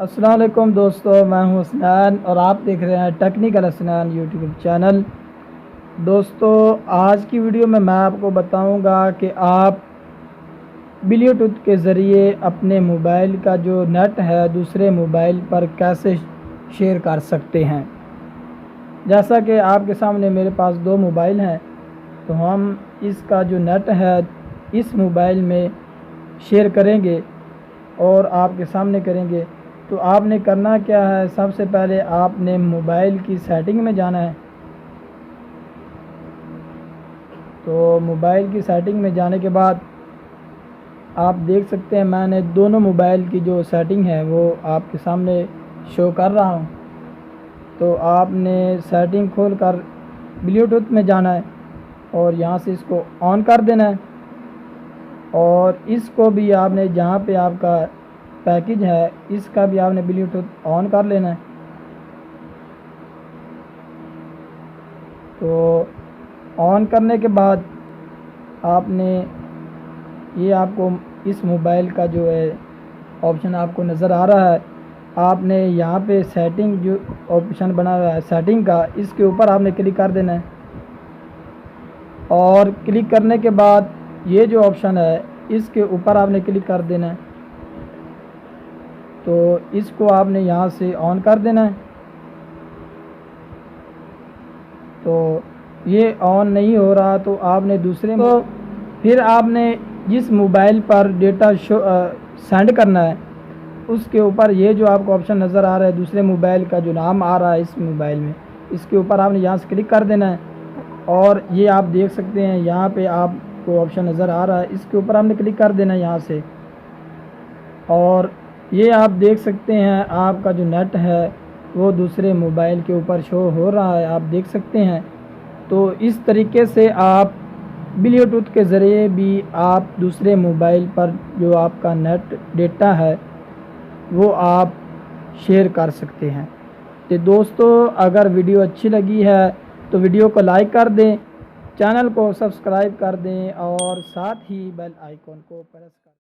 अस्सलाम वालेकुम दोस्तों, मैं हूं हसनैन और आप देख रहे हैं टेक्निकल हसनैन यूट्यूब चैनल। दोस्तों, आज की वीडियो में मैं आपको बताऊंगा कि आप ब्लूटूथ के ज़रिए अपने मोबाइल का जो नेट है दूसरे मोबाइल पर कैसे शेयर कर सकते हैं। जैसा कि आपके सामने मेरे पास दो मोबाइल हैं, तो हम इसका जो नेट है इस मोबाइल में शेयर करेंगे और आपके सामने करेंगे। तो आपने करना क्या है, सबसे पहले आपने मोबाइल की सेटिंग में जाना है। तो मोबाइल की सेटिंग में जाने के बाद आप देख सकते हैं मैंने दोनों मोबाइल की जो सेटिंग है वो आपके सामने शो कर रहा हूँ। तो आपने सेटिंग खोल कर ब्लूटूथ में जाना है और यहाँ से इसको ऑन कर देना है और इसको भी आपने जहाँ पे आपका पैकेज है इसका भी आपने ब्लूटूथ ऑन कर लेना है। तो ऑन करने के बाद आपने ये आपको इस मोबाइल का जो है ऑप्शन आपको नज़र आ रहा है, आपने यहाँ पे सेटिंग जो ऑप्शन बना हुआ है सेटिंग का, इसके ऊपर आपने क्लिक कर देना है और क्लिक करने के बाद ये जो ऑप्शन है इसके ऊपर आपने क्लिक कर देना है। तो इसको आपने यहाँ से ऑन कर देना है। तो ये ऑन नहीं हो रहा तो आपने दूसरे तो फिर आपने जिस मोबाइल पर डेटा सेंड करना है उसके ऊपर ये जो आपको ऑप्शन नज़र आ रहा है दूसरे मोबाइल का जो नाम आ रहा है इस मोबाइल में, इसके ऊपर आपने यहाँ से क्लिक कर देना है और ये आप देख सकते हैं यहाँ पे आपको ऑप्शन नज़र आ रहा है, इसके ऊपर आपने क्लिक कर देना है यहाँ से। और ये आप देख सकते हैं आपका जो नेट है वो दूसरे मोबाइल के ऊपर शो हो रहा है, आप देख सकते हैं। तो इस तरीके से आप ब्लूटूथ के ज़रिए भी आप दूसरे मोबाइल पर जो आपका नेट डेटा है वो आप शेयर कर सकते हैं। तो दोस्तों, अगर वीडियो अच्छी लगी है तो वीडियो को लाइक कर दें, चैनल को सब्सक्राइब कर दें और साथ ही बेल आइकॉन को प्रेस कर